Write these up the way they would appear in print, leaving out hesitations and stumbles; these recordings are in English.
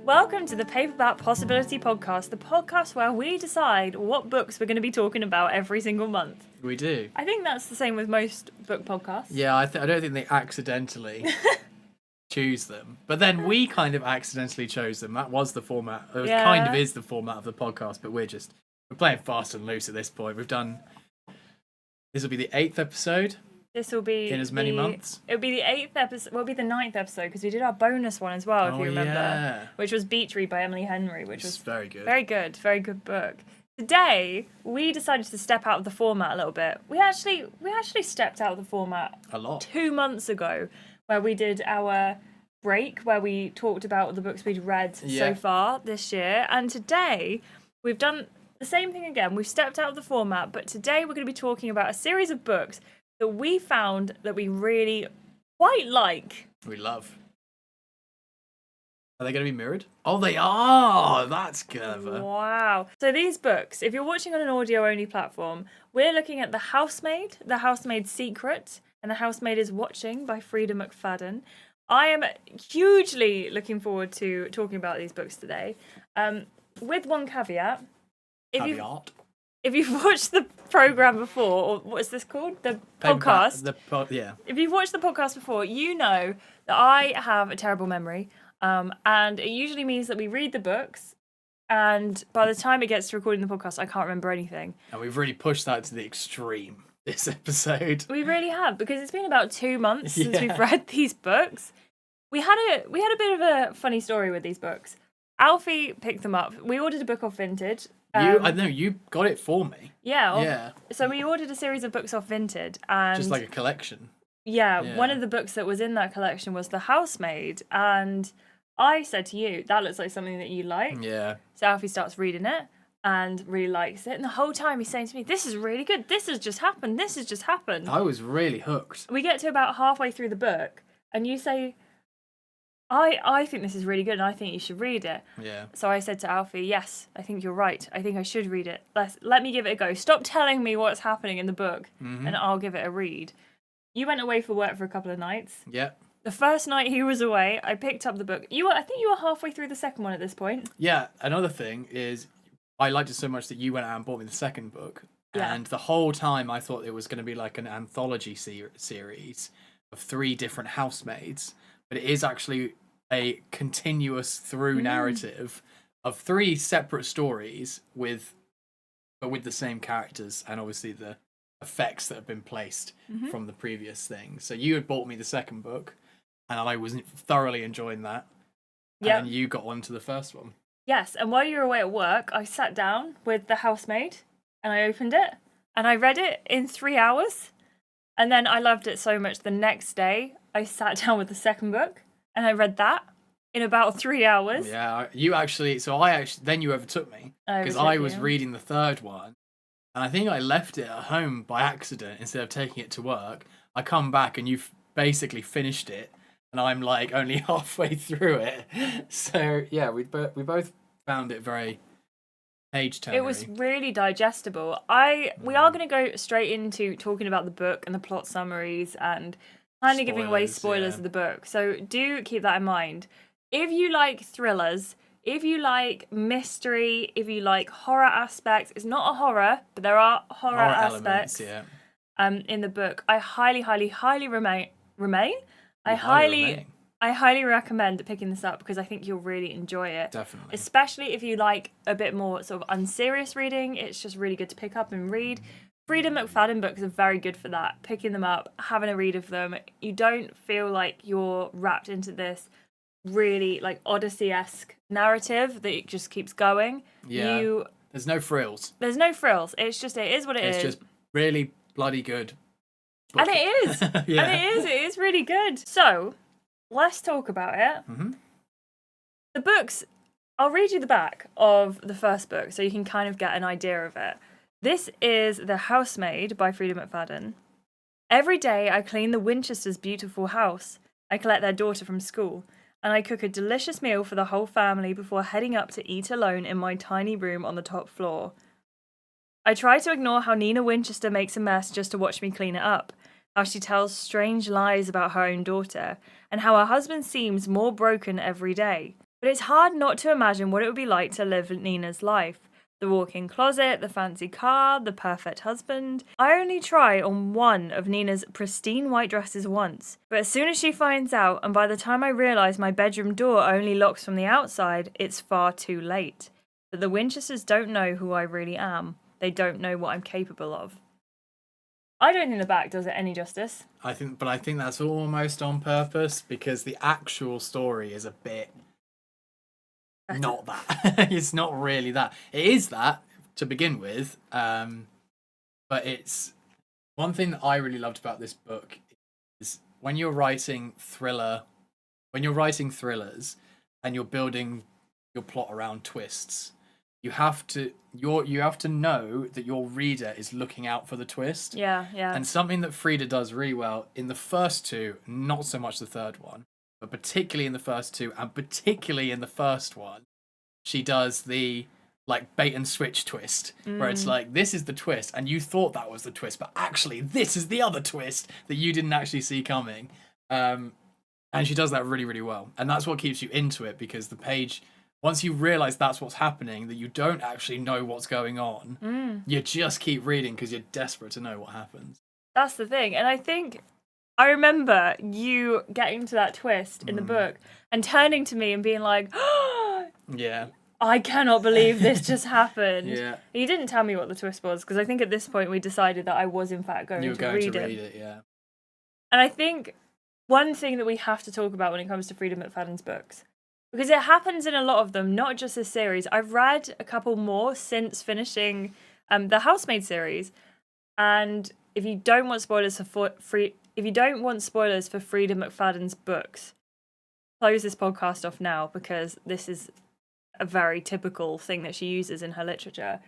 Welcome to the Paperback Possibility Podcast, the podcast where we decide what books we're going to be talking about every single month. We do. I think that's the same with most book podcasts. Yeah, I don't think they accidentally choose them. But then we kind of accidentally chose them. That was the format. It kind of is the format of the podcast, but we're playing fast and loose at this point. This will be the 8th episode. This will be in as many months. It'll be the 8th episode. Well, it'll be the 9th episode because we did our bonus one as well, if you remember, yeah. Which was Beach Read by Emily Henry, which was very good. Very good book. Today, we decided to step out of the format a little bit. We actually stepped out of the format a lot 2 months ago, where we did our break, where we talked about the books we'd read so far this year. And today, we've done the same thing again. We've stepped out of the format, but today we're going to be talking about a series of books that we found that we really quite like. We love. Are they going to be mirrored? Oh, they are! That's clever. Wow. So these books, if you're watching on an audio-only platform, we're looking at The Housemaid, The Housemaid's Secret, and The Housemaid is Watching by Freida McFadden. I am hugely looking forward to talking about these books today. With one caveat. If you've watched the program before, or what is this called? The podcast. If you've watched the podcast before, you know that I have a terrible memory. And it usually means that we read the books, and by the time it gets to recording the podcast, I can't remember anything. And we've really pushed that to the extreme this episode. We really have, because it's been about 2 months since we've read these books. We had a bit of a funny story with these books. Alfie picked them up. We ordered a book off Vinted. You got it for me. Yeah. So we ordered a series of books off Vinted, and just like a collection. Yeah, one of the books that was in that collection was The Housemaid, and I said to you, that looks like something that you like. Yeah. So Alfie starts reading it and really likes it, and the whole time he's saying to me, "This is really good. This has just happened. This has just happened." I was really hooked. We get to about halfway through the book, and you say, I think this is really good and I think you should read it. Yeah. So I said to Alfie, yes, I think you're right. I think I should read it. Let me give it a go. Stop telling me what's happening in the book and I'll give it a read. You went away for work for a couple of nights. Yeah. The first night he was away, I picked up the book. I think you were halfway through the second one at this point. Yeah. Another thing is I liked it so much that you went out and bought me the second book. Yeah. And the whole time I thought it was going to be like an anthology series of 3 different housemaids. But it is actually a continuous through narrative of 3 separate stories with the same characters and obviously the effects that have been placed from the previous thing. So you had bought me the second book and I was thoroughly enjoying that. Yeah. And you got on to the first one. Yes, and while you were away at work, I sat down with The Housemaid and I opened it and I read it in 3 hours. And then I loved it so much the next day, I sat down with the second book and I read that in about 3 hours. Yeah, then you overtook me because I was reading the third one. And I think I left it at home by accident instead of taking it to work. I come back and you've basically finished it. And I'm like only halfway through it. So yeah, we both found it very page-turnery. It was really digestible. We are going to go straight into talking about the book and the plot summaries and kind of giving away spoilers of the book. So do keep that in mind. If you like thrillers, if you like mystery, if you like horror aspects, it's not a horror, but there are horror aspects in the book. I highly recommend picking this up because I think you'll really enjoy it. Definitely. Especially if you like a bit more sort of unserious reading. It's just really good to pick up and read. Freida McFadden books are very good for that. Picking them up, having a read of them. You don't feel like you're wrapped into this really like Odyssey-esque narrative that it just keeps going. Yeah. There's no frills. It is what it is. It's just really bloody good. And it is. Yeah. And it is really good. So, let's talk about it. Mm-hmm. The books, I'll read you the back of the first book so you can kind of get an idea of it. This is The Housemaid by Freida McFadden. Every day I clean the Winchesters' beautiful house. I collect their daughter from school. And I cook a delicious meal for the whole family before heading up to eat alone in my tiny room on the top floor. I try to ignore how Nina Winchester makes a mess just to watch me clean it up, how she tells strange lies about her own daughter, and how her husband seems more broken every day. But it's hard not to imagine what it would be like to live Nina's life. The walk-in closet, the fancy car, the perfect husband. I only try on one of Nina's pristine white dresses once, but as soon as she finds out, and by the time I realise my bedroom door only locks from the outside, it's far too late. But the Winchesters don't know who I really am. They don't know what I'm capable of. I don't think the back does it any justice. I think that's almost on purpose, because the actual story is a bit not that. It's not really that. It is that to begin with, but it's one thing that I really loved about this book is when you're writing thrillers and you're building your plot around twists, you have to know that your reader is looking out for the twist. Yeah. And something that Freida does really well in the first two, not so much the third one, but particularly in the first two, and particularly in the first one, she does the like bait and switch twist, where it's like, this is the twist, and you thought that was the twist, but actually this is the other twist that you didn't actually see coming. And she does that really, really well. And that's what keeps you into it, because the page, once you realise that's what's happening, that you don't actually know what's going on, you just keep reading because you're desperate to know what happens. That's the thing. And I think I remember you getting to that twist in the book and turning to me and being like, oh, yeah, I cannot believe this just happened. Yeah. You didn't tell me what the twist was, because I think at this point we decided that I was in fact going to read it. Yeah. And I think one thing that we have to talk about when it comes to Freida McFadden's books, because it happens in a lot of them, not just this series. I've read a couple more since finishing the Housemaid series, and if you don't want spoilers for Freida McFadden's books, close this podcast off now, because this is a very typical thing that she uses in her literature.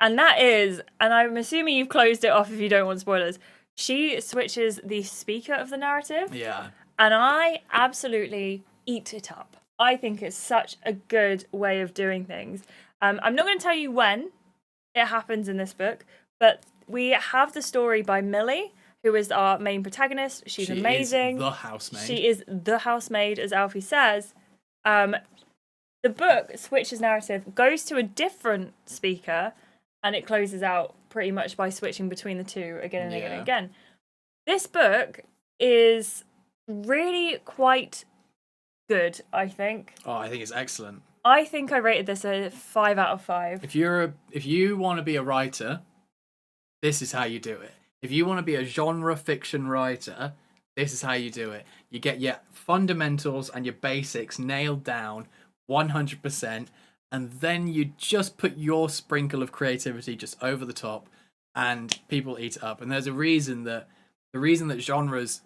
And that is, and I'm assuming you've closed it off if you don't want spoilers, she switches the speaker of the narrative. Yeah. And I absolutely eat it up. I think it's such a good way of doing things. I'm not going to tell you when it happens in this book, but we have the story by Millie, who is our main protagonist. She's amazing. She is the housemaid. She is the housemaid, as Alfie says. The book switches narrative, goes to a different speaker, and it closes out pretty much by switching between the two again and again and again. This book is really quite good, I think. Oh, I think it's excellent. I think I rated this a 5 out of 5. If you want to be a writer, this is how you do it. If you want to be a genre fiction writer, this is how you do it. You get your fundamentals and your basics nailed down 100%, and then you just put your sprinkle of creativity just over the top, and people eat it up. And there's the reason that genres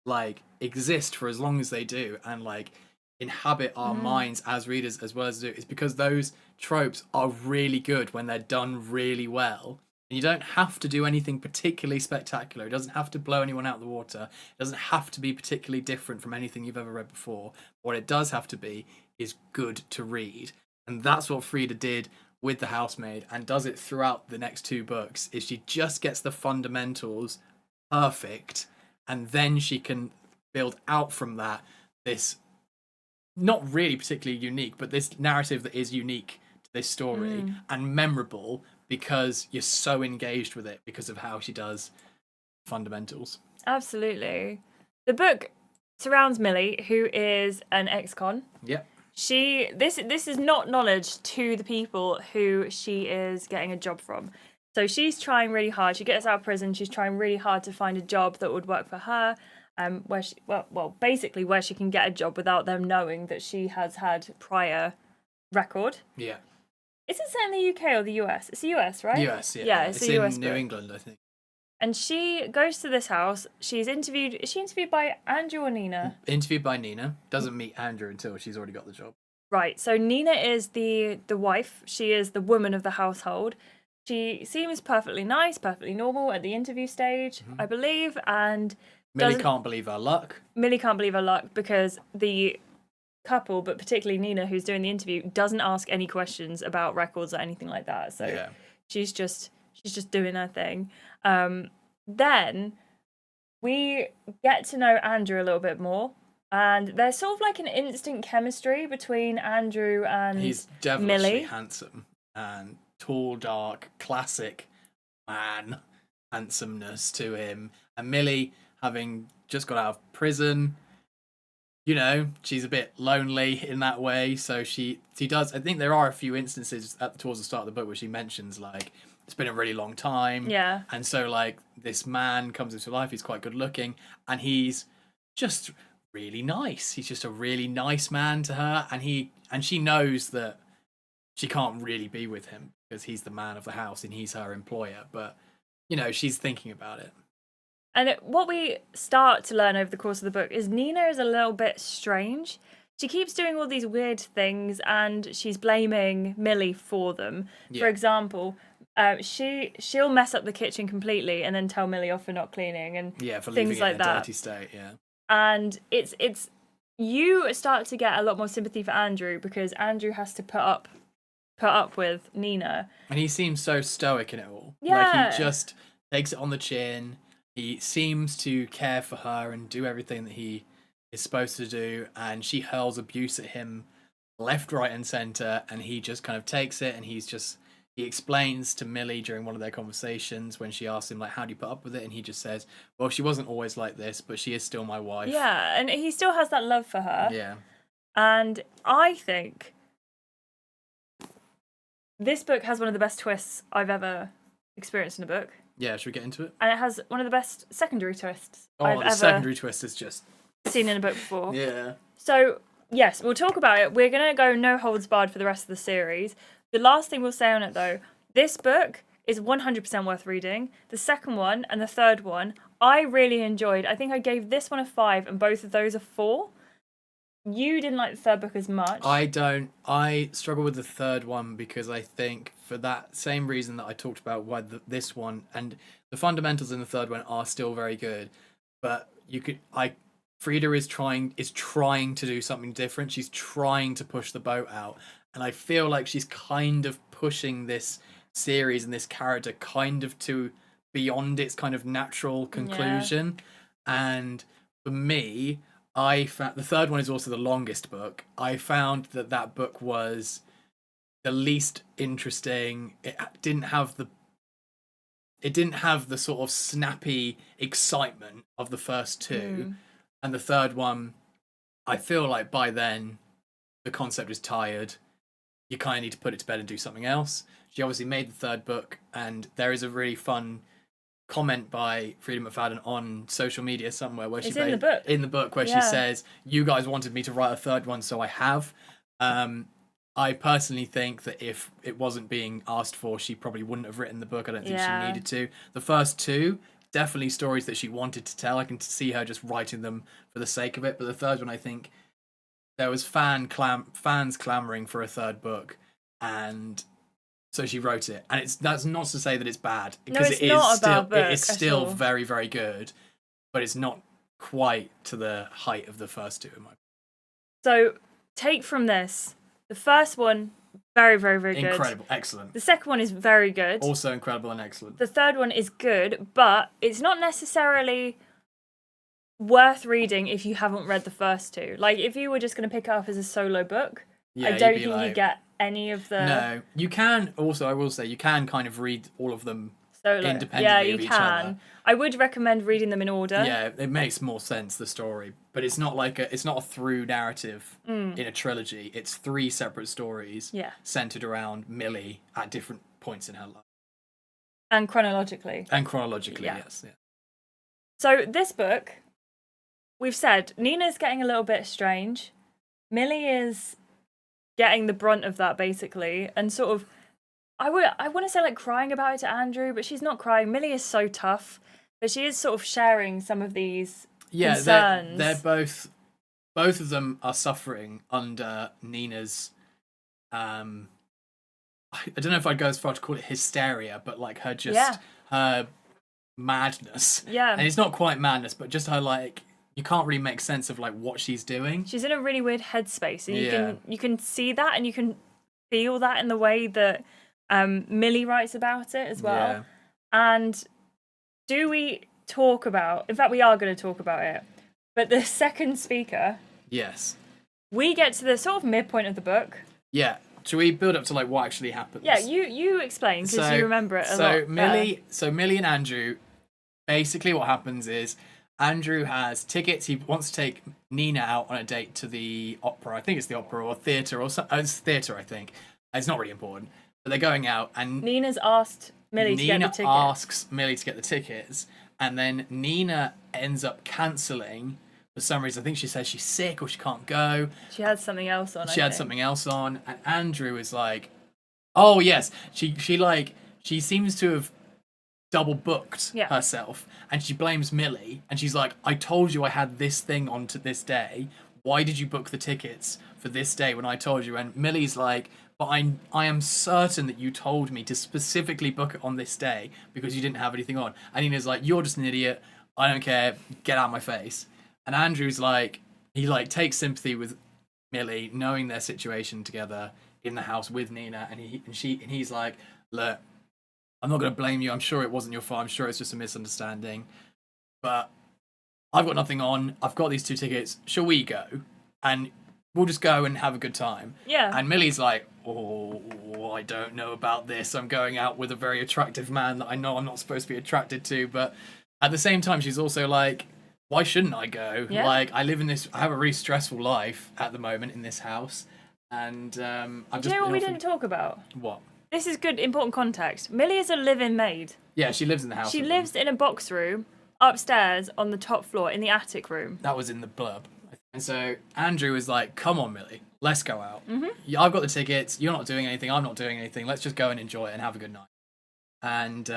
like exist for as long as they do, and like inhabit our minds as readers as well as do, is because those tropes are really good when they're done really well. And you don't have to do anything particularly spectacular. It doesn't have to blow anyone out of the water. It doesn't have to be particularly different from anything you've ever read before. What it does have to be is good to read. And that's what Freida did with The Housemaid, and does it throughout the next two books, is she just gets the fundamentals perfect, and then she can build out from that this not really particularly unique, but this narrative that is unique to this story and memorable, because you're so engaged with it because of how she does fundamentals. Absolutely. The book surrounds Millie, who is an ex-con. Yep. This is not knowledge to the people who she is getting a job from. So she's trying really hard. She gets out of prison. She's trying really hard to find a job that would work for her, where she can get a job without them knowing that she has had prior record. Yeah. Is it set in the UK or the US? It's the US, right? US, yeah. Yeah, it's a US in book. New England, I think. And she goes to this house. She's interviewed. Is she interviewed by Andrew or Nina? Interviewed by Nina. Doesn't meet Andrew until she's already got the job. Right. So Nina is the wife. She is the woman of the household. She seems perfectly nice, perfectly normal at the interview stage, I believe. And Millie can't believe her luck. Millie can't believe her luck because the couple, but particularly Nina, who's doing the interview, doesn't ask any questions about records or anything like that. So she's just doing her thing. Then we get to know Andrew a little bit more. And there's sort of like an instant chemistry between Andrew and He's devilishly Millie. handsome and tall, dark, classic man handsomeness to him. And Millie, having just got out of prison, you know, she's a bit lonely in that way. So she does. I think there are a few instances towards the start of the book where she mentions like it's been a really long time. Yeah. And so like this man comes into life. He's quite good looking, and he's just really nice. He's just a really nice man to her, and she knows that she can't really be with him because he's the man of the house and he's her employer. But you know, she's thinking about it. And what we start to learn over the course of the book is Nina is a little bit strange. She keeps doing all these weird things and she's blaming Millie for them. Yeah. For example, she'll mess up the kitchen completely and then tell Millie off for not cleaning and for things leaving like it in a that. dirty state. Yeah. And it's you start to get a lot more sympathy for Andrew because Andrew has to put up with Nina. And he seems so stoic in it all. Yeah. Like he just takes it on the chin. He seems to care for her and do everything that he is supposed to do, and she hurls abuse at him left, right, and centre, and he just kind of takes it, and he explains to Millie during one of their conversations when she asks him like, how do you put up with it? And he just says, well, she wasn't always like this, but she is still my wife. Yeah, and he still has that love for her. Yeah. And I think this book has one of the best twists I've ever experienced in a book. Yeah, should we get into it? And it has one of the best secondary twists I've the ever secondary twist is just seen in a book before. Yeah. So, yes, we'll talk about it. We're going to go no holds barred for the rest of the series. The last thing we'll say on it, though, this book is 100% worth reading. The second one and the third one, I really enjoyed. I think I gave this one a 5 and both of those a 4. You didn't like the third book as much. I don't. I struggle with the third one because I think for that same reason that I talked about why this one and the fundamentals in the third one are still very good, but Freida is trying to do something different. She's trying to push the boat out, and I feel like she's kind of pushing this series and this character kind of to beyond its kind of natural conclusion. Yeah. And for me, I found the third one is also the longest book. I found that book was the least interesting. It didn't have the sort of snappy excitement of the first two. And the third one, I feel like by then the concept is tired. You kind of need to put it to bed and do something else. She obviously made the third book, and there is a really fun comment by Freida McFadden on social media somewhere where in the book where she says, you guys wanted me to write a third one, so I have. I personally think that if it wasn't being asked for, she probably wouldn't have written the book. I don't think she needed to. The first two, definitely stories that she wanted to tell. I can see her just writing them for the sake of it. But the third one, I think there was fans clamoring for a third book, and so she wrote it. And that's not to say that it's bad, because it is still very, very good, but it's not quite to the height of the first two in my opinion. So take from this, the first one, very, very, very good. Incredible, excellent. The second one is very good. Also incredible and excellent. The third one is good, but it's not necessarily worth reading if you haven't read the first two. Like, if you were just going to pick it up as a solo book, I don't think you get any of the... No, you can also, I will say, you can kind of read all of them solo. Independently of each other. I would recommend reading them in order. Yeah, it makes more sense, the story, but it's not it's not a through narrative in a trilogy. It's 3 separate stories centered around Millie at different points in her life. And chronologically. Yes. Yeah. So this book, we've said, Nina's getting a little bit strange. Millie is getting the brunt of that, basically, and sort of, I want to say like crying about it to Andrew, but she's not crying. Millie is so tough, but she is sort of sharing some of these concerns. They're both of them are suffering under Nina's, I don't know if I'd go as far to call it hysteria, but like her madness. Yeah. And it's not quite madness, but just her like, you can't really make sense of like what she's doing. She's in a really weird headspace, and you can see that, and you can feel that in the way that Millie writes about it as well. Yeah. And do we talk about? In fact, we are going to talk about it. But the second speaker, Yes. we get to the sort of midpoint of the book. Yeah. Should we build up to like what actually happens? Yeah, you explain because you remember it a lot. Millie and Andrew, basically what happens is Andrew has tickets. He wants to take Nina out on a date to the opera. I think it's the opera or theatre or something. It's theatre, I think. It's not really important. But they're going out and Nina's asked Millie to get the tickets. Nina asks Millie to get the tickets, and then Nina ends up cancelling for some reason. I think she says she's sick or she can't go. She had something else on. She had something else on, and Andrew is like, "Oh yes." She seems to have double booked herself, and she blames Millie, and she's like, "I told you I had this thing on to this day. Why did you book the tickets for this day when I told you?" And Millie's like, "But I am certain that you told me to specifically book it on this day because you didn't have anything on." And Nina's like, "You're just an idiot. I don't care. Get out of my face." And Andrew's like, he like takes sympathy with Millie, knowing their situation together in the house with Nina, and he's like, "Look, I'm not going to blame you. I'm sure it wasn't your fault. I'm sure it's just a misunderstanding. But I've got nothing on. I've got these 2 tickets. Shall we go? And we'll just go and have a good time." Yeah. And Millie's like, "Oh, I don't know about this. I'm going out with a very attractive man that I know I'm not supposed to be attracted to." But at the same time, she's also like, "Why shouldn't I go? Yeah. Like, I have a really stressful life at the moment in this house. And I've Do you know what we didn't talk about? What? This is good, important context. Millie is a live-in maid. Yeah, she lives in the house. She lives in a box room upstairs on the top floor in the attic room. That was in the blurb. And so Andrew was like, "Come on, Millie, let's go out. Mm-hmm. Yeah, I've got the tickets. You're not doing anything. I'm not doing anything. Let's just go and enjoy it and have a good night." And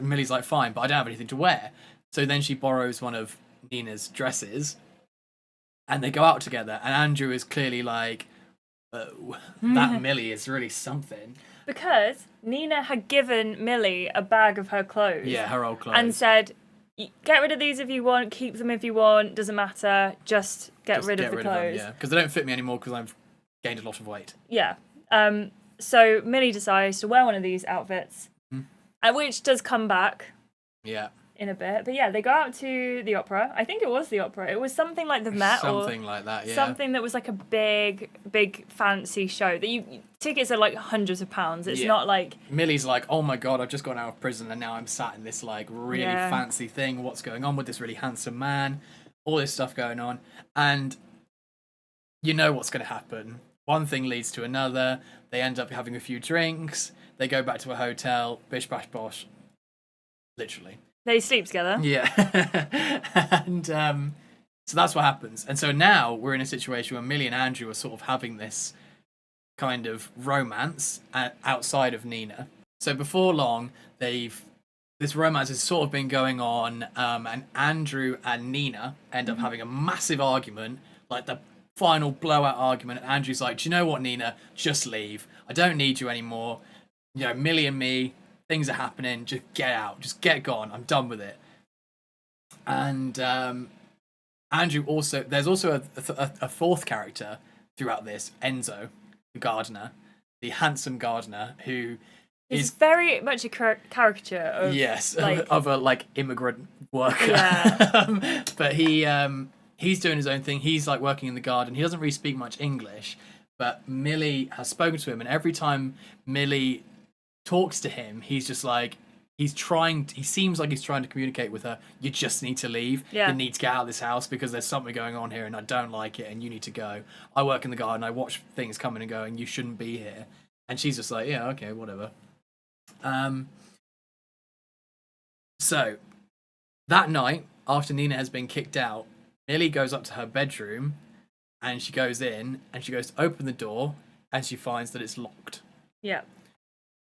Millie's like, "Fine, but I don't have anything to wear." So then she borrows one of Nina's dresses, and they go out together. And Andrew is clearly like, "Oh, that Millie is really something." Because Nina had given Millie a bag of her clothes. Yeah, her old clothes. And said, "Get rid of these if you want, keep them if you want, doesn't matter, just get rid of the clothes." Yeah, because they don't fit me anymore because I've gained a lot of weight. Yeah. So Millie decides to wear one of these outfits, which does come back. Yeah. In a bit, but yeah, they go out to the opera. I think it was the opera. It was something like the Met, something like that. Yeah, something that was like a big fancy show. That tickets are like hundreds of pounds. It's not like Millie's like, "Oh my god, I've just gotten out of prison and now I'm sat in this like really fancy thing. What's going on with this really handsome man? All this stuff going on, and you know what's going to happen. One thing leads to another. They end up having a few drinks. They go back to a hotel. Bish bash bosh. Literally. They sleep together. Yeah. And so that's what happens. And so now we're in a situation where Millie and Andrew are sort of having this kind of romance outside of Nina. So before long, this romance has sort of been going on, and Andrew and Nina end up having a massive argument, like the final blowout argument. And Andrew's like, "Do you know what, Nina? Just leave. I don't need you anymore. You know, Millie and me, things are happening. Just get out. Just get gone. I'm done with it." And Andrew also... There's also a fourth character throughout this, Enzo, the gardener, the handsome gardener, who is very much a caricature of... Yes, like, of a like immigrant worker. Yeah. But he's doing his own thing. He's like working in the garden. He doesn't really speak much English, but Millie has spoken to him, and every time Millie talks to him, he's just like, he seems like he's trying to communicate with her. "You just need to leave. Yeah. You need to get out of this house because there's something going on here and I don't like it and you need to go. I work in the garden. I watch things coming and going. You shouldn't be here." And she's just like, "Yeah, okay, whatever." So that night, after Nina has been kicked out, Millie goes up to her bedroom and she goes in and she goes to open the door and she finds that it's locked. Yeah.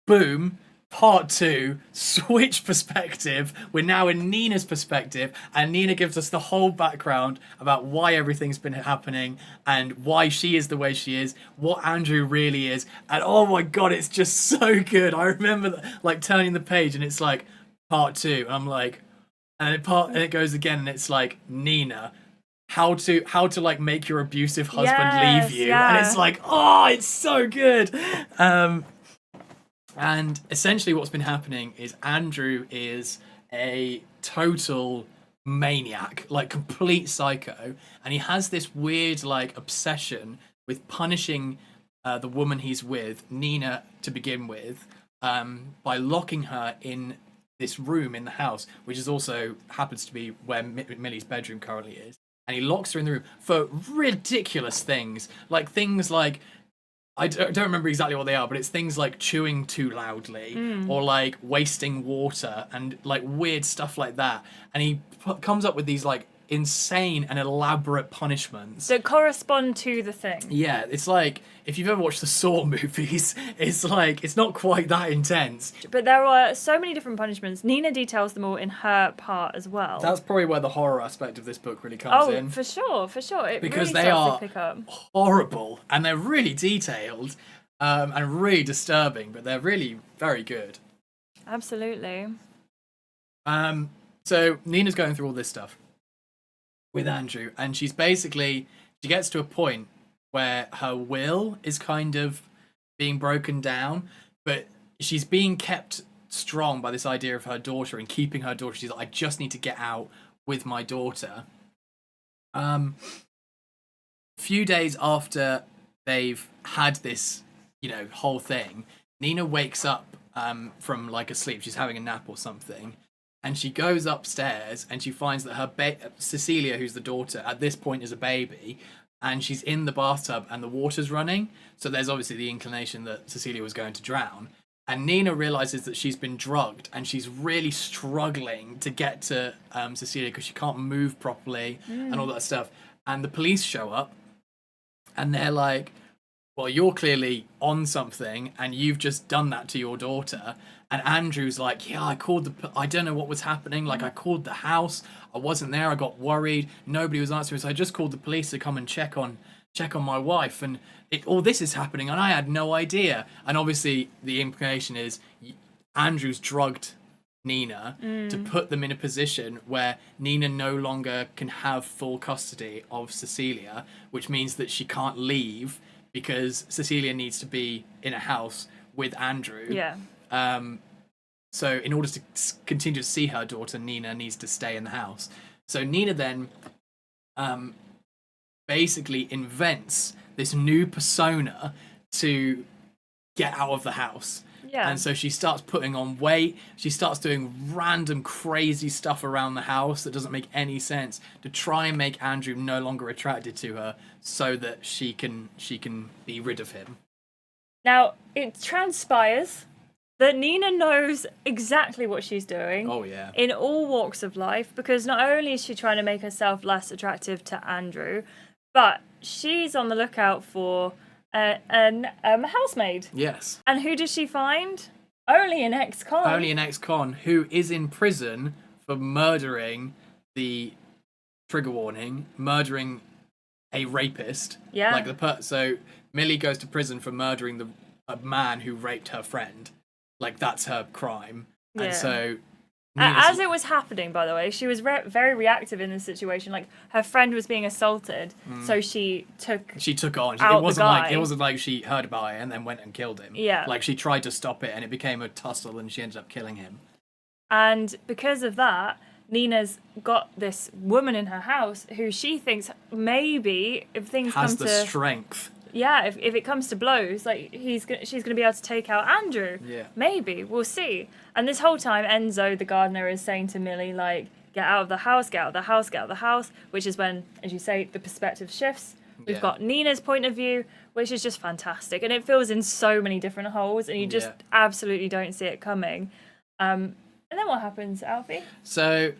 Boom. Part 2, switch perspective. We're now in Nina's perspective, and Nina gives us the whole background about why everything's been happening and why she is the way she is, what Andrew really is, and oh my god, it's just so good. I remember like turning the page and it's like part 2, and I'm like, and it goes again, and it's like, Nina, how to like make your abusive husband leave you, and it's like, oh, it's so good. And essentially what's been happening is Andrew is a total maniac, like complete psycho, and he has this weird like obsession with punishing the woman he's with, Nina, to begin with, by locking her in this room in the house, which is also happens to be where Millie's bedroom currently is. And he locks her in the room for ridiculous things like I don't remember exactly what they are, but it's things like chewing too loudly or like wasting water and like weird stuff like that. And he comes up with these like insane and elaborate punishments that correspond to the thing. Yeah, it's like if you've ever watched the Saw movies, it's like it's not quite that intense. But there are so many different punishments. Nina details them all in her part as well. That's probably where the horror aspect of this book really comes in. Oh, for sure. It because really they starts are to pick up. horrible and they're really detailed and really disturbing, but they're really very good. Absolutely. So Nina's going through all this stuff with Andrew, and she gets to a point where her will is kind of being broken down, but she's being kept strong by this idea of her daughter and keeping her daughter. She's like, I just need to get out with my daughter. Few days after they've had this, whole thing, Nina wakes up from like a sleep. She's having a nap or something. And she goes upstairs and she finds that her Cecilia, who's the daughter, at this point is a baby, and she's in the bathtub and the water's running. So there's obviously the inclination that Cecilia was going to drown. And Nina realizes that she's been drugged and she's really struggling to get to Cecilia because she can't move properly and all that stuff. And the police show up and they're like, well, you're clearly on something and you've just done that to your daughter. And Andrew's like, yeah, I don't know what was happening. Like, I called the house. I wasn't there. I got worried. Nobody was answering. So I just called the police to come and check on my wife. And all this is happening. And I had no idea. And obviously the implication is Andrew's drugged Nina to put them in a position where Nina no longer can have full custody of Cecilia, which means that she can't leave because Cecilia needs to be in a house with Andrew. Yeah. So in order to continue to see her daughter, Nina needs to stay in the house. So Nina then basically invents this new persona to get out of the house. Yeah. And so she starts putting on weight. She starts doing random crazy stuff around the house that doesn't make any sense to try and make Andrew no longer attracted to her so that she can be rid of him. Now, it transpires that Nina knows exactly what she's doing. Oh, yeah. In all walks of life, because not only is she trying to make herself less attractive to Andrew, but she's on the lookout for a housemaid. Yes. And who does she find? Only an ex-con. Only an ex-con who is in prison for murdering the trigger warning, murdering a rapist. Yeah. So Millie goes to prison for murdering a man who raped her friend. Like, that's her crime. Yeah. And so as it was happening, by the way, she was very reactive in this situation. Like, her friend was being assaulted, so she took on. Out It wasn't like she heard about it and then went and killed him. Yeah. Like, she tried to stop it and it became a tussle and she ended up killing him. And because of that, Nina's got this woman in her house who she thinks maybe if things has the strength. Yeah, if it comes to blows, like she's gonna be able to take out Andrew. Yeah. Maybe, we'll see. And this whole time, Enzo, the gardener, is saying to Millie, like, get out of the house, get out of the house, get out of the house, which is when, as you say, the perspective shifts. We've got Nina's point of view, which is just fantastic. And it fills in so many different holes, and you just absolutely don't see it coming. And then what happens, Alfie? So,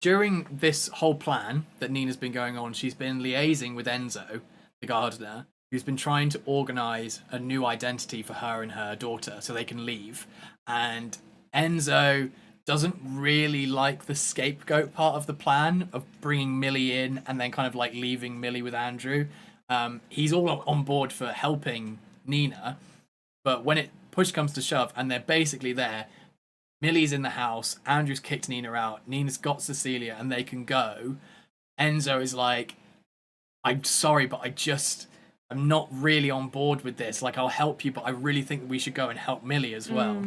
during this whole plan that Nina's been going on, she's been liaising with Enzo, the gardener, who's been trying to organise a new identity for her and her daughter so they can leave. And Enzo doesn't really like the scapegoat part of the plan of bringing Millie in and then kind of like leaving Millie with Andrew. He's all on board for helping Nina, but when push comes to shove and they're basically there, Millie's in the house, Andrew's kicked Nina out, Nina's got Cecilia and they can go. Enzo is like, I'm sorry, but I'm not really on board with this. Like, I'll help you, but I really think we should go and help Millie as well.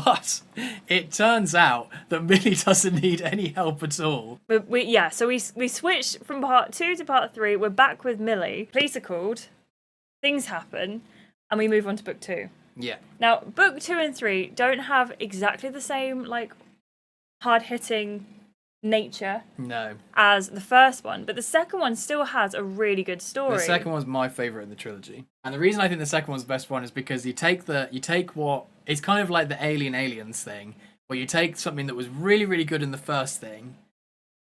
But it turns out that Millie doesn't need any help at all. So we switched from part 2 to part 3. We're back with Millie. Police are called. Things happen. And we move on to book 2. Yeah. Now, book 2 and 3 don't have exactly the same, like, hard-hitting nature as the first one, but the second one still has a really good story. The second one's my favourite in the trilogy. And the reason I think the second one's the best one is because you take what... It's kind of like the Aliens thing, where you take something that was really, really good in the first thing,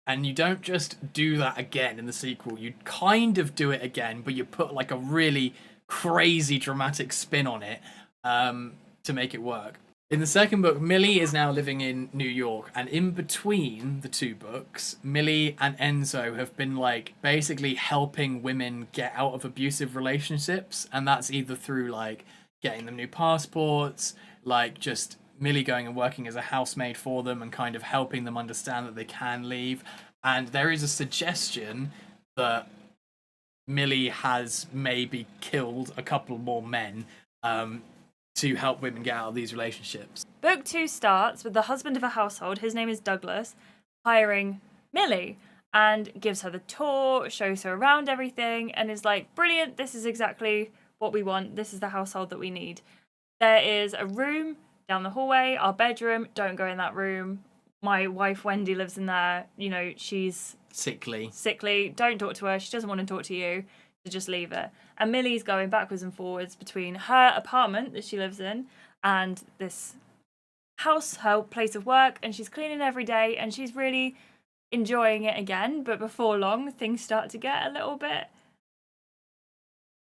and you don't just do that again in the sequel. You kind of do it again, but you put, like, a really crazy dramatic spin on it to make it work. In the second book, Millie is now living in New York, and in between the two books, Millie and Enzo have been, like, basically helping women get out of abusive relationships, and that's either through, like, getting them new passports, like, just Millie going and working as a housemaid for them and kind of helping them understand that they can leave. And there is a suggestion that Millie has maybe killed a couple more men, to help women get out of these relationships. Book 2 starts with the husband of a household, his name is Douglas, hiring Millie and gives her the tour, shows her around everything, and is like, brilliant, this is exactly what we want, this is the household that we need. There is a room down the hallway, our bedroom, don't go in that room. My wife Wendy lives in there, you know, she's sickly, don't talk to her, she doesn't want to talk to you. To just leave it. And Millie's going backwards and forwards between her apartment that she lives in and this house, her place of work, and she's cleaning every day and she's really enjoying it again. But before long, things start to get a little bit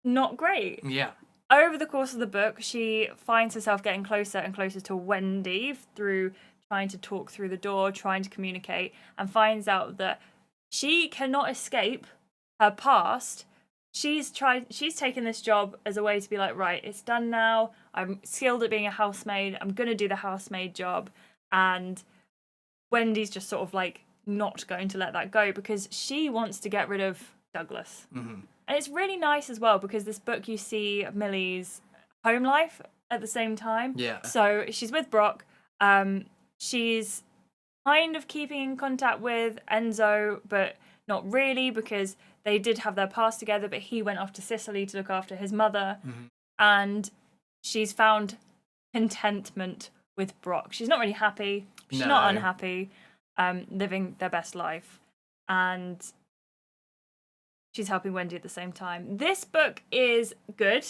not great. Yeah. Over the course of the book, she finds herself getting closer and closer to Wendy through trying to talk through the door, trying to communicate, and finds out that she cannot escape her past. She's taken this job as a way to be like, right, it's done now. I'm skilled at being a housemaid. I'm going to do the housemaid job. And Wendy's just sort of like not going to let that go because she wants to get rid of Douglas. Mm-hmm. And it's really nice as well because this book you see Millie's home life at the same time. Yeah. So she's with Brock. She's kind of keeping in contact with Enzo, but not really because they did have their past together, but he went off to Sicily to look after his mother. Mm-hmm. And she's found contentment with Brock. She's not really happy. She's not unhappy, living their best life. And she's helping Wendy at the same time. This book is good.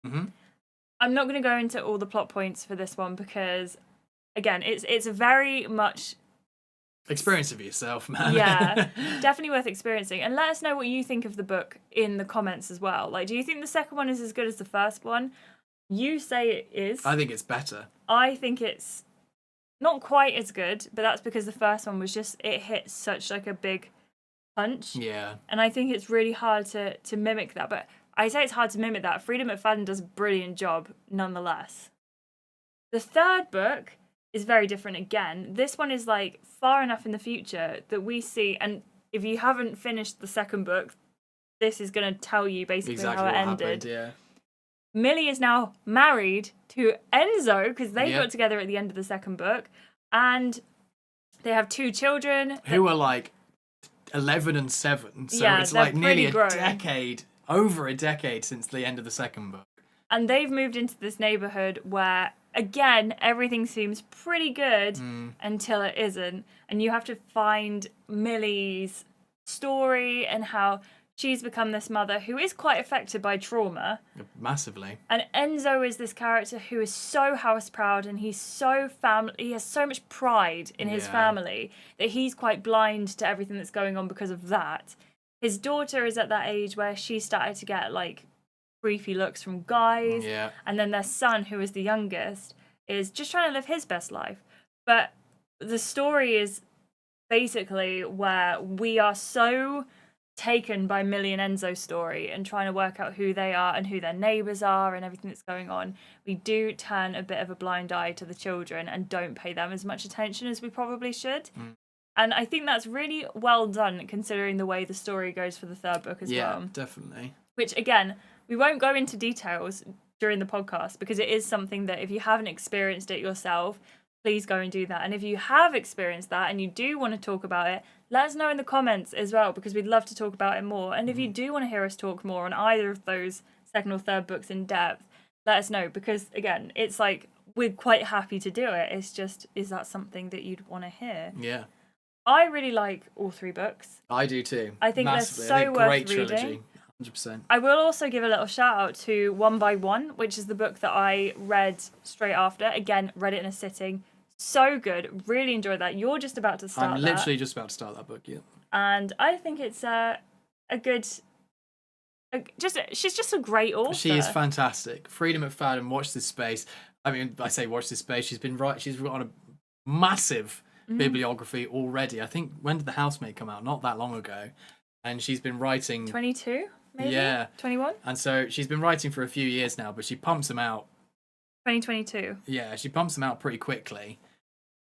Mm-hmm. I'm not going to go into all the plot points for this one because, again, it's very much... Experience it for yourself, man. Yeah, definitely worth experiencing. And let us know what you think of the book in the comments as well. Like, do you think the second one is as good as the first one? You say it is. I think it's better. I think it's not quite as good, but that's because the first one was just, it hit such like a big punch. Yeah. And I think it's really hard to mimic that. But I say it's hard to mimic that. Freida McFadden does a brilliant job nonetheless. The third book is very different again. This one is like far enough in the future that we see, and if you haven't finished the second book, this is going to tell you basically exactly how it what ended. Happened, yeah. Millie is now married to Enzo because they got together at the end of the second book, and they have 2 children who are like 11 and 7. So it's they're like nearly a grown. decade, over a decade since the end of the second book. And they've moved into this neighborhood where, again, everything seems pretty good until it isn't. And you have to find Millie's story and how she's become this mother who is quite affected by trauma. Massively. And Enzo is this character who is so house proud and he's so he has so much pride in his family that he's quite blind to everything that's going on because of that. His daughter is at that age where she started to get like creepy looks from guys. Yeah. And then their son, who is the youngest, is just trying to live his best life. But the story is basically where we are so taken by Millie and Enzo's story and trying to work out who they are and who their neighbours are and everything that's going on. We do turn a bit of a blind eye to the children and don't pay them as much attention as we probably should. And I think that's really well done considering the way the story goes for the third book as well. Yeah, definitely. Which, again, we won't go into details during the podcast because it is something that if you haven't experienced it yourself, please go and do that. And if you have experienced that and you do want to talk about it, let us know in the comments as well, because we'd love to talk about it more. And if you do want to hear us talk more on either of those second or third books in depth, let us know, because again, it's like we're quite happy to do it. It's just, is that something that you'd want to hear? Yeah. I really like all 3 books. I do too. I think Massively. they're so worth great reading. trilogy. 100%. I will also give a little shout out to One by One, which is the book that I read straight after. Again, read it in a sitting. So good. Really enjoyed that. You're just about to start I'm literally just about to start that book, yeah. And I think it's a good... she's just a great author. She is fantastic. Freida McFadden, watch this space. I mean, I say watch this space. She's on a massive bibliography already. I think, when did The Housemaid come out? Not that long ago. And she's been writing... 22, maybe? Yeah. 21? And so she's been writing for a few years now, but she pumps them out. 2022. Yeah, she pumps them out pretty quickly.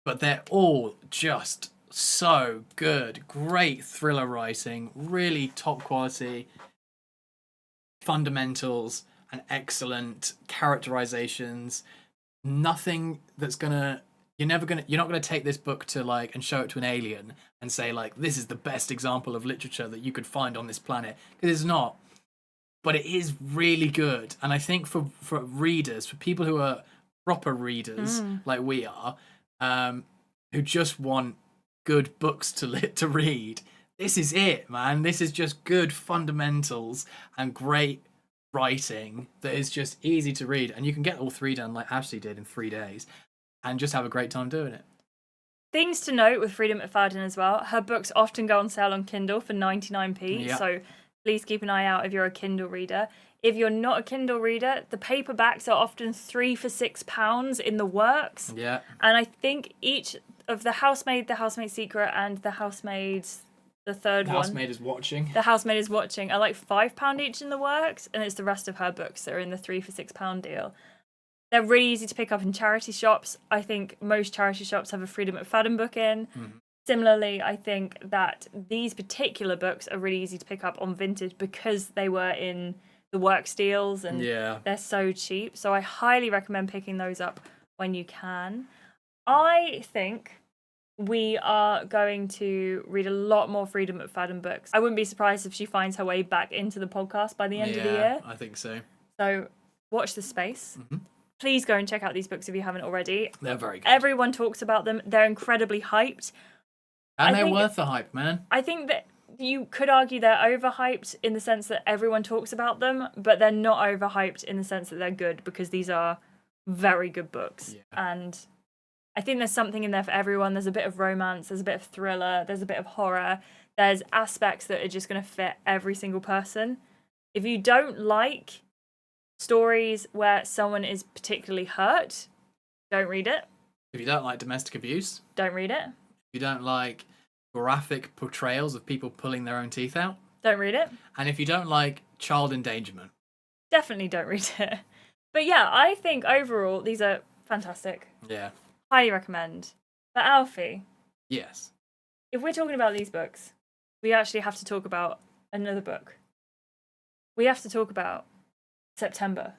But they're all just so good. Great thriller writing, really top quality fundamentals and excellent characterizations. Nothing that's gonna... You're not gonna take this book to like and show it to an alien and say like, this is the best example of literature that you could find on this planet, because it's not. But it is really good, and I think for readers, for people who are proper readers like we are, who just want good books to read, this is it, man. This is just good fundamentals and great writing that is just easy to read, and you can get all 3 done like Ashleigh did in 3 days. And just have a great time doing it. Things to note with Freida McFadden as well. Her books often go on sale on Kindle for 99p. Yep. So please keep an eye out if you're a Kindle reader. If you're not a Kindle reader, the paperbacks are often £3 for £6 in the works. Yeah. And I think each of The Housemaid, The Housemaid Secret, and The Housemaid, the third one. The Housemaid is watching. The Housemaid is watching are like £5 each in the works. And it's the rest of her books that are in the £3 for £6 deal. They're really easy to pick up in charity shops. I think most charity shops have a Freida McFadden book in. Similarly, I think that these particular books are really easy to pick up on Vintage because they were in the works deals and they're so cheap. So I highly recommend picking those up when you can. I think we are going to read a lot more Freida McFadden books. I wouldn't be surprised if she finds her way back into the podcast by the end of the year. I think so. So watch this space. Please go and check out these books if you haven't already. They're very good. Everyone talks about them. They're incredibly hyped. And they're worth the hype, man. I think that you could argue they're overhyped in the sense that everyone talks about them, but they're not overhyped in the sense that they're good, because these are very good books. Yeah. And I think there's something in there for everyone. There's a bit of romance, there's a bit of thriller, there's a bit of horror. There's aspects that are just going to fit every single person. If you don't like stories where someone is particularly hurt, don't read it. If you don't like domestic abuse, don't read it. If you don't like graphic portrayals of people pulling their own teeth out, don't read it. And if you don't like child endangerment, definitely don't read it. But yeah, I think overall these are fantastic. Yeah. Highly recommend. But Alfie. Yes. If we're talking about these books, we actually have to talk about another book. We have to talk about September.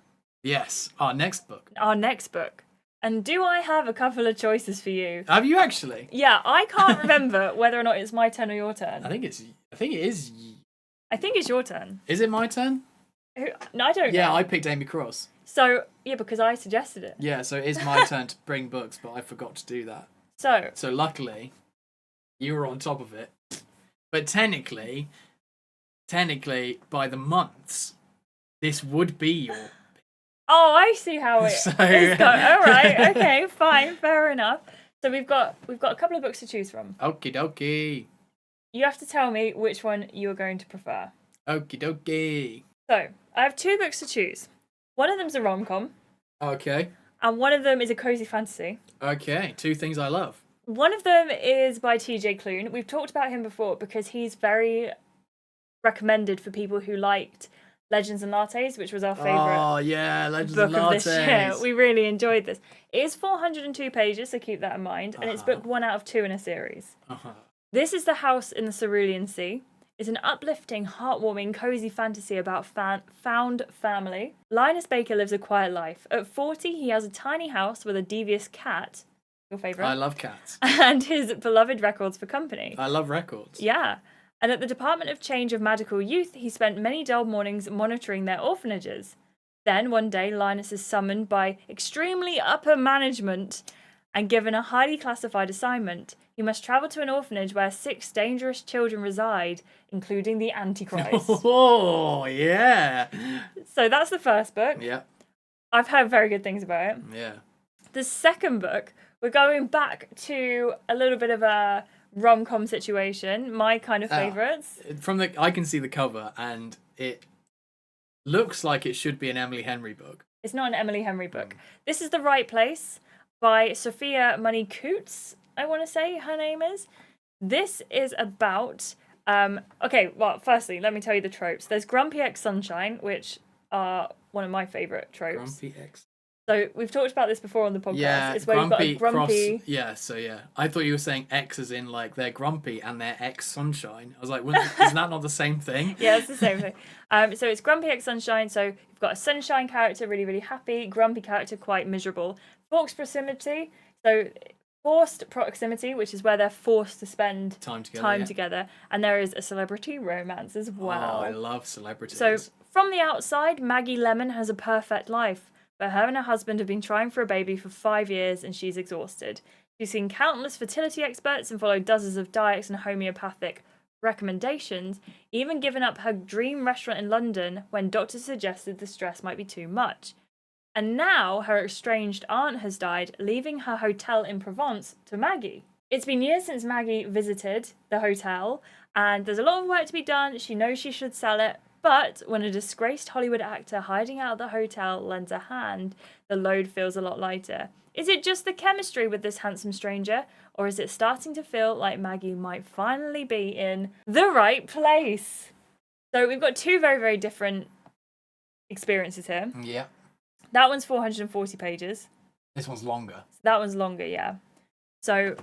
Yes, our next book. Our next book. And do I have a couple of choices for you? Have you actually? Yeah, I can't remember whether or not it's my turn or your turn. I think it is. I think it's your turn. Is it my turn? No, I don't know. Yeah, I picked Amy Cross. So, yeah, because I suggested it. Yeah, so it is my turn to bring books, but I forgot to do that. So luckily, you were on top of it. But technically, by the months, this would be your... Oh, I see how it's going. All right, okay, fine, fair enough. So we've got a couple of books to choose from. Okie dokie. You have to tell me which one you are going to prefer. Okie dokie. So, I have 2 books to choose. One of them's a rom-com. Okay. And one of them is a cozy fantasy. Okay, 2 things I love. One of them is by TJ Klune. We've talked about him before because he's very recommended for people who liked Legends and Lattes, which was our favourite Legends book and of Lattes. this year. We really enjoyed this. It is 402 pages, so keep that in mind. And it's book 1 out of 2 in a series. This is The House in the Cerulean Sea. It's an uplifting, heartwarming, cozy fantasy about found family. Linus Baker lives a quiet life. At 40, he has a tiny house with a devious cat your favourite. I love cats. And his beloved Records for Company. I love records. Yeah. And at the Department of Change of Magical Youth, he spent many dull mornings monitoring their orphanages. Then, one day, Linus is summoned by extremely upper management and given a highly classified assignment. He must travel to an orphanage where 6 dangerous children reside, including the Antichrist. Oh, yeah. So that's the first book. Yeah. I've heard very good things about it. Yeah. The second book, we're going back to a little bit of a rom-com situation, my kind of favourites. I can see the cover, and it looks like it should be an Emily Henry book. It's not an Emily Henry book. This is The Right Place by Sophia Money Coates, I want to say her name is. This is about... firstly, let me tell you the tropes. There's Grumpy X Sunshine, which are one of my favourite tropes. Grumpy X. So we've talked about this before on the podcast. Yeah, it's where you've got a grumpy... I thought you were saying X as in, like, they're grumpy and they're X Sunshine. I was like, isn't that not the same thing? Yeah, it's the same thing. So it's Grumpy X Sunshine. So you've got a sunshine character, really, really happy. Grumpy character, quite miserable. Forced proximity. So forced proximity, which is where they're forced to spend time together. And there is a celebrity romance as well. Oh, I love celebrities. So from the outside, Maggie Lemon has a perfect life. But her and her husband have been trying for a baby for 5 years and she's exhausted. She's seen countless fertility experts and followed dozens of diets and homeopathic recommendations, even given up her dream restaurant in London when doctors suggested the stress might be too much. And now her estranged aunt has died, leaving her hotel in Provence to Maggie. It's been years since Maggie visited the hotel, and there's a lot of work to be done. She knows she should sell it. But when a disgraced Hollywood actor hiding out of the hotel lends a hand, the load feels a lot lighter. Is it just the chemistry with this handsome stranger, or is it starting to feel like Maggie might finally be in the right place? So we've got 2 very, very different experiences here. Yeah. That one's 440 pages. This one's longer. That one's longer, yeah. So,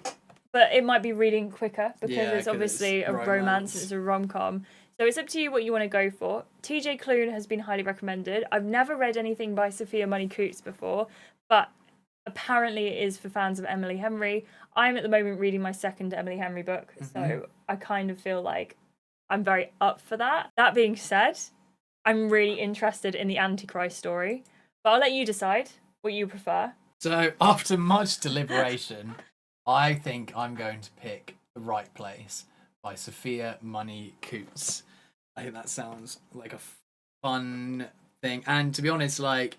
but it might be reading quicker because it's obviously a romance, it's a rom-com. So it's up to you what you want to go for. TJ Klune has been highly recommended. I've never read anything by Sophia Money Coates before, but apparently it is for fans of Emily Henry. I'm at the moment reading my second Emily Henry book, so I kind of feel like I'm very up for that. That being said, I'm really interested in the Antichrist story, but I'll let you decide what you prefer. So after much deliberation, I think I'm going to pick The Right Place by Sophia Money Coates. I think that sounds like a fun thing. And to be honest, like,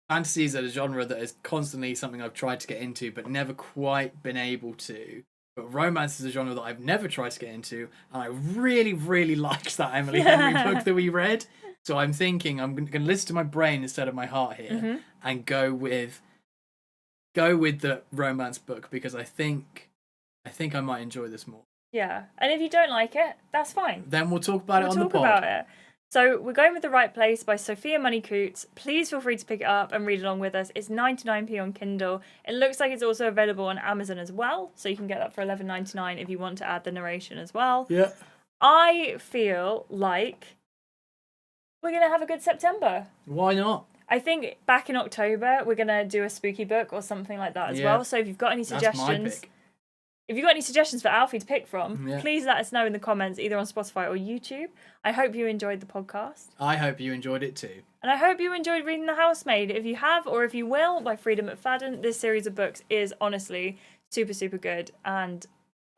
fantasies are a genre that is constantly something I've tried to get into but never quite been able to. But romance is a genre that I've never tried to get into, and I really, really liked that Emily Henry book that we read. So I'm thinking I'm going to listen to my brain instead of my heart here and go with the romance book, because I think I might enjoy this more. Yeah, and if you don't like it, that's fine. Then we'll talk about it on the pod. We'll talk about it. So we're going with The Right Place by Sophia Money Coates. Please feel free to pick it up and read along with us. It's 99p on Kindle. It looks like it's also available on Amazon as well, so you can get that for $11.99 if you want to add the narration as well. Yeah. I feel like we're going to have a good September. Why not? I think back in October, we're going to do a spooky book or something like that as well. So if you've got any suggestions... That's my pick. If you've got any suggestions for Alfie to pick from, please let us know in the comments, either on Spotify or YouTube. I hope you enjoyed the podcast. I hope you enjoyed it too. And I hope you enjoyed reading The Housemaid. If you have, or if you will, by Freida McFadden. This series of books is honestly super, super good. And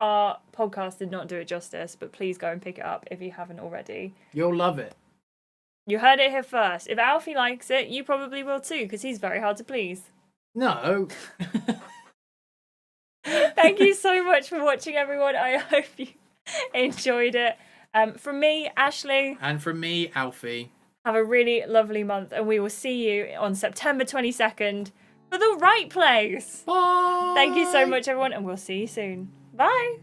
our podcast did not do it justice, but please go and pick it up if you haven't already. You'll love it. You heard it here first. If Alfie likes it, you probably will too, because he's very hard to please. No. Thank you so much for watching, everyone. I hope you enjoyed it. From me, Ashleigh. And from me, Alfie. Have a really lovely month, and we will see you on September 22nd for The Right Place. Bye. Thank you so much, everyone, and we'll see you soon. Bye.